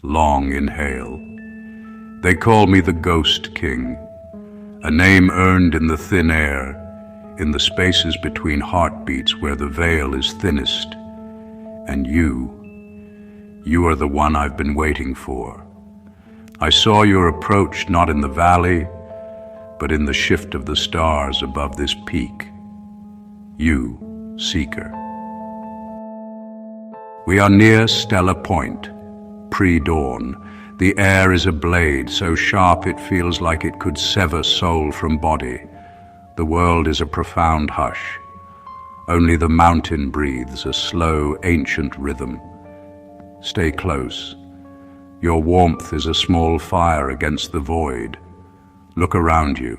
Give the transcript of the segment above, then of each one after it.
long inhale. They call me the Ghost King, a name earned in the thin air, in the spaces between heartbeats where the veil is thinnest. And you are the one I've been waiting for. I saw your approach not in the valley, but in the shift of the stars above this peak. You, Seeker. We are near Stella Point, pre-dawn. The air is a blade, so sharp it feels like it could sever soul from body. The world is a profound hush. Only the mountain breathes a slow, ancient rhythm. Stay close. Your warmth is a small fire against the void. Look around you.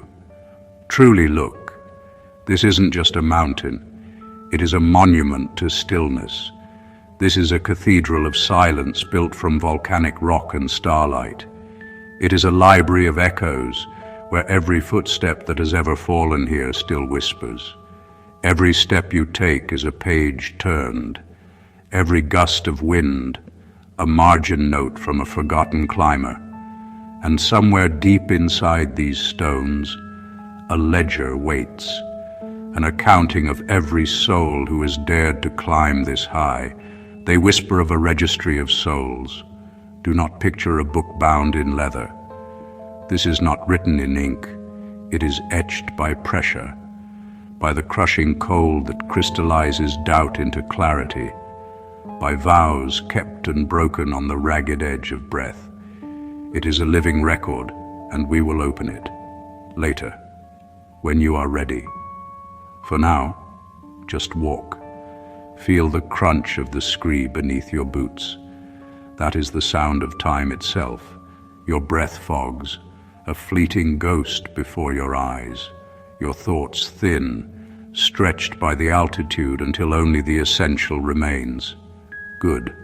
Truly look. This isn't just a mountain. It is a monument to stillness. This is a cathedral of silence built from volcanic rock and starlight. It is a library of echoes where every footstep that has ever fallen here still whispers. Every step you take is a page turned. Every gust of wind, a margin note from a forgotten climber. And somewhere deep inside these stones, a ledger waits, an accounting of every soul who has dared to climb this high. They whisper of a registry of souls. Do not picture a book bound in leather. This is not written in ink. It is etched by pressure, by the crushing cold that crystallizes doubt into clarity, by vows kept and broken on the ragged edge of breath. It is a living record, and we will open it later, when you are ready. For now, just walk. Feel the crunch of the scree beneath your boots. That is the sound of time itself. Your breath fogs, a fleeting ghost before your eyes. Your thoughts thin, stretched by the altitude until only the essential remains. Good.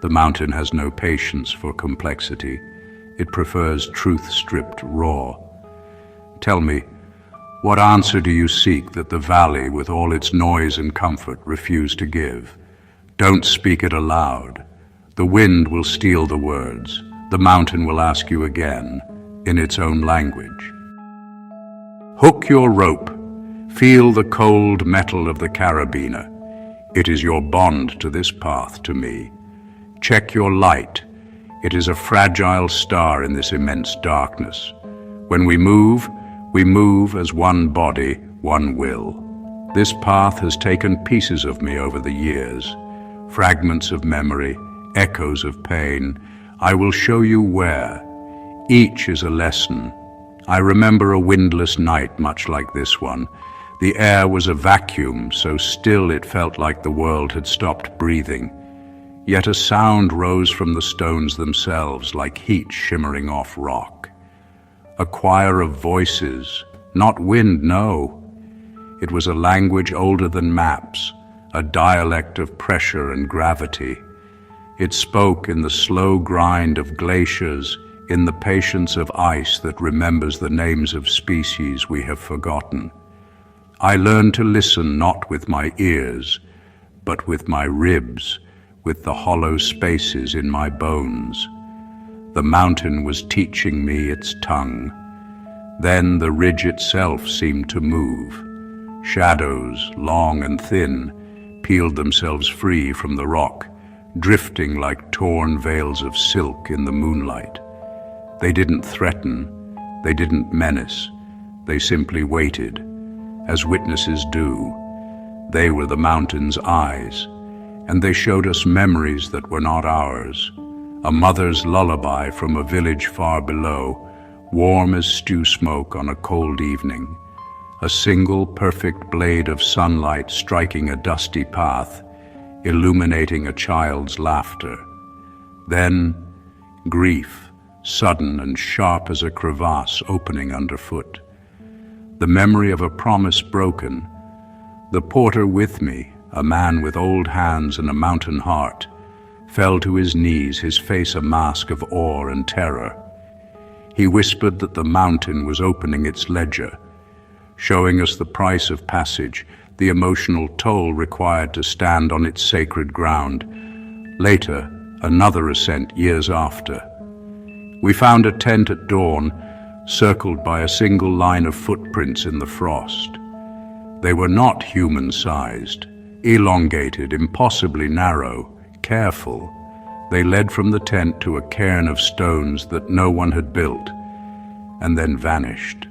The mountain has no patience for complexity. It prefers truth stripped raw. Tell me, what answer do you seek that the valley, with all its noise and comfort, refuse to give? Don't speak it aloud. The wind will steal the words. The mountain will ask you again, in its own language. Hook your rope. Feel the cold metal of the carabiner. It is your bond to this path, to me. Check your light. It is a fragile star in this immense darkness. When we move as one body, one will. This path has taken pieces of me over the years, fragments of memory, echoes of pain. I will show you where. Each is a lesson. I remember a windless night much like this one. The air was a vacuum, so still it felt like the world had stopped breathing. Yet a sound rose from the stones themselves, like heat shimmering off rock. A choir of voices, not wind, no. It was a language older than maps, a dialect of pressure and gravity. It spoke in the slow grind of glaciers, in the patience of ice that remembers the names of species we have forgotten. I learned to listen not with my ears, but with my ribs, with the hollow spaces in my bones. The mountain was teaching me its tongue. Then the ridge itself seemed to move. Shadows, long and thin, peeled themselves free from the rock, drifting like torn veils of silk in the moonlight. They didn't threaten, they didn't menace, they simply waited, as witnesses do. They were the mountain's eyes, and they showed us memories that were not ours. A mother's lullaby from a village far below, warm as stew smoke on a cold evening. A single perfect blade of sunlight striking a dusty path, illuminating a child's laughter. Then, grief, sudden and sharp as a crevasse opening underfoot. The memory of a promise broken. The porter with me, a man with old hands and a mountain heart, fell to his knees, his face a mask of awe and terror. He whispered that the mountain was opening its ledger, showing us the price of passage, the emotional toll required to stand on its sacred ground. Later, another ascent years after. We found a tent at dawn, circled by a single line of footprints in the frost. They were not human-sized, elongated, impossibly narrow, careful. They led from the tent to a cairn of stones that no one had built, and then vanished.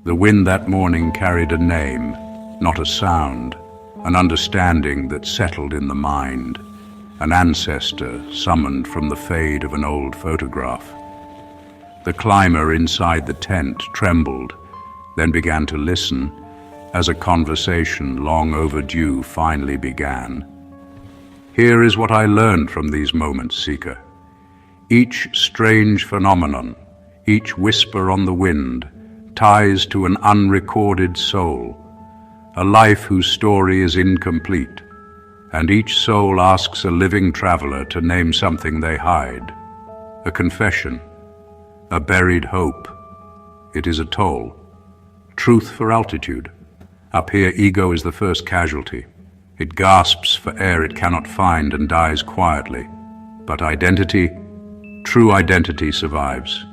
The wind that morning carried a name, not a sound, an understanding that settled in the mind, an ancestor summoned from the fade of an old photograph. The climber inside the tent trembled, then began to listen as a conversation long overdue finally began. Here is what I learned from these moments, Seeker. Each strange phenomenon, each whisper on the wind, ties to an unrecorded soul, a life whose story is incomplete, and each soul asks a living traveler to name something they hide, a confession, a buried hope. It is a toll. Truth for altitude. Up here, ego is the first casualty. It gasps for air it cannot find and dies quietly. But identity, true identity, survives.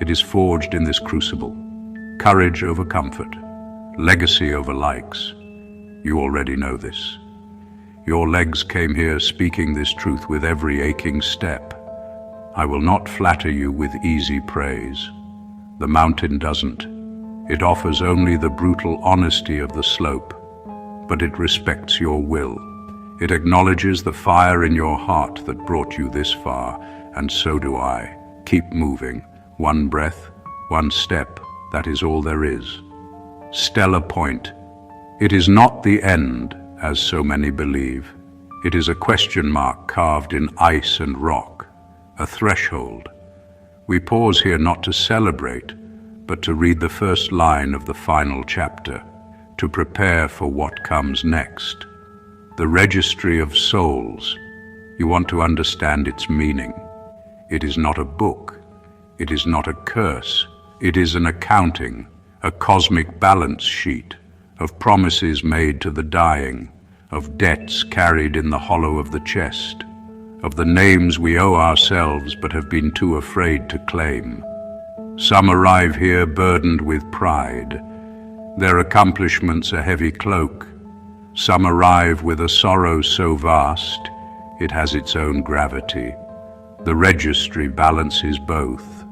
It is forged in this crucible. Courage over comfort. Legacy over likes. You already know this. Your legs came here speaking this truth with every aching step. I will not flatter you with easy praise. The mountain doesn't. It offers only the brutal honesty of the slope, but it respects your will. It acknowledges the fire in your heart that brought you this far, and so do I. Keep moving. One breath, one step, that is all there is. Stellar Point. It is not the end, as so many believe. It is a question mark carved in ice and rock. A threshold. We pause here not to celebrate, but to read the first line of the final chapter, to prepare for what comes next. The registry of souls. You want to understand its meaning. It is not a book. It is not a curse. It is an accounting, a cosmic balance sheet of promises made to the dying, of debts carried in the hollow of the chest, of the names we owe ourselves but have been too afraid to claim. Some arrive here burdened with pride, their accomplishments a heavy cloak. Some arrive with a sorrow so vast, it has its own gravity. The registry balances both.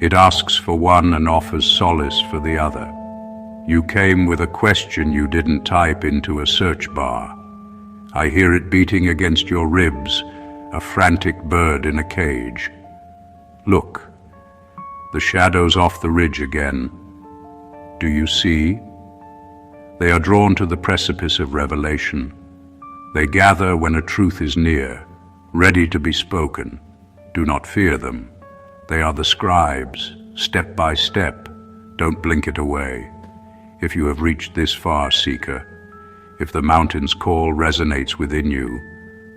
It asks for one and offers solace for the other. You came with a question you didn't type into a search bar. I hear it beating against your ribs, a frantic bird in a cage. Look, the shadows off the ridge again. Do you see? They are drawn to the precipice of revelation. They gather when a truth is near, ready to be spoken. Do not fear them. They are the scribes, step by step. Don't blink it away. If you have reached this far, Seeker, if the mountain's call resonates within you,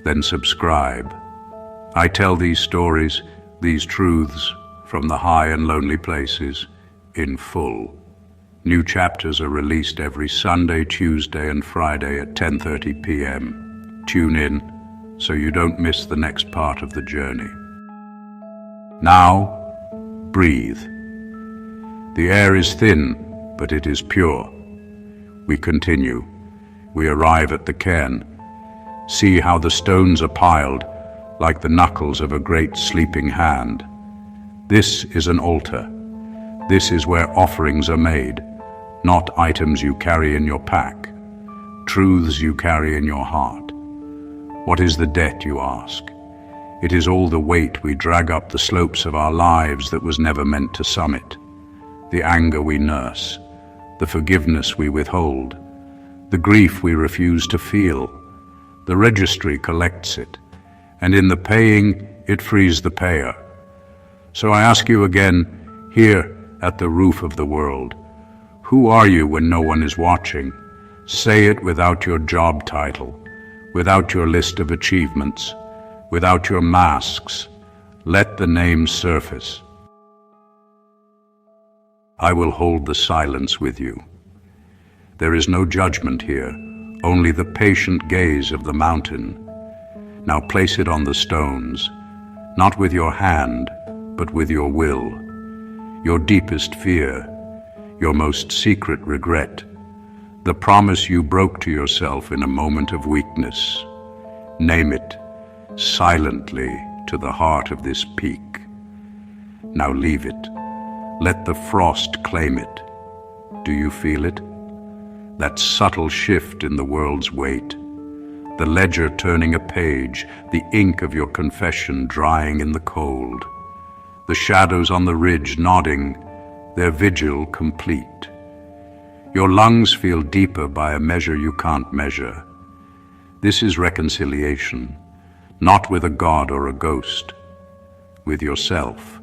then subscribe. I tell these stories, these truths, from the high and lonely places, in full. New chapters are released every Sunday, Tuesday, and Friday at 10:30 p.m. Tune in so you don't miss the next part of the journey. Now, breathe. The air is thin, but it is pure. We continue. We arrive at the cairn. See how the stones are piled, like the knuckles of a great sleeping hand. This is an altar. This is where offerings are made, not items you carry in your pack, truths you carry in your heart. What is the debt, you ask? It is all the weight we drag up the slopes of our lives that was never meant to summit, the anger we nurse, the forgiveness we withhold, the grief we refuse to feel. The registry collects it, and in the paying, it frees the payer. So I ask you again, here at the roof of the world, who are you when no one is watching? Say it without your job title, without your list of achievements, without your masks. Let the names surface. I will hold the silence with you. There is no judgment here, only the patient gaze of the mountain. Now place it on the stones, not with your hand, but with your will, your deepest fear, your most secret regret, the promise you broke to yourself in a moment of weakness. Name it, silently, to the heart of this peak. Now leave it. Let the frost claim it. Do you feel it? That subtle shift in the world's weight. The ledger turning a page, the ink of your confession drying in the cold. The shadows on the ridge nodding, their vigil complete. Your lungs feel deeper by a measure you can't measure. This is reconciliation, not with a god or a ghost, with yourself.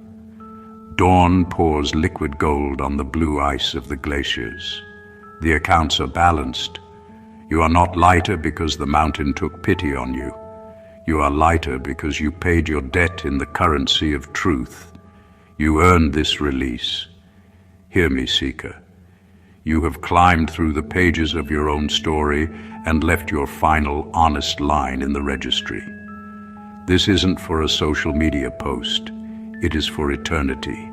Dawn pours liquid gold on the blue ice of the glaciers. The accounts are balanced. You are not lighter because the mountain took pity on you. You are lighter because you paid your debt in the currency of truth. You earned this release. Hear me, seeker. You have climbed through the pages of your own story and left your final honest line in the registry. This isn't for a social media post. It is for eternity.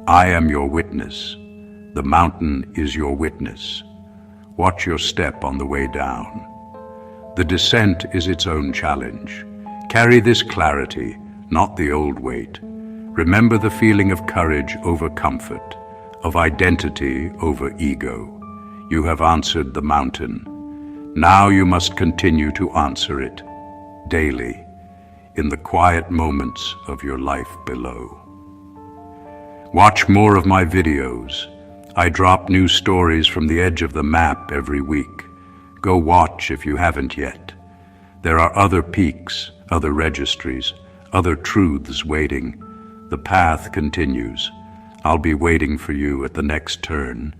I am your witness. The mountain is your witness. Watch your step on the way down. The descent is its own challenge. Carry this clarity, not the old weight. Remember the feeling of courage over comfort, of identity over ego. You have answered the mountain. Now you must continue to answer it, daily, in the quiet moments of your life below. Watch more of my videos. I drop new stories from the edge of the map every week. Go watch if you haven't yet. There are other peaks, other registries, other truths waiting. The path continues. I'll be waiting for you at the next turn.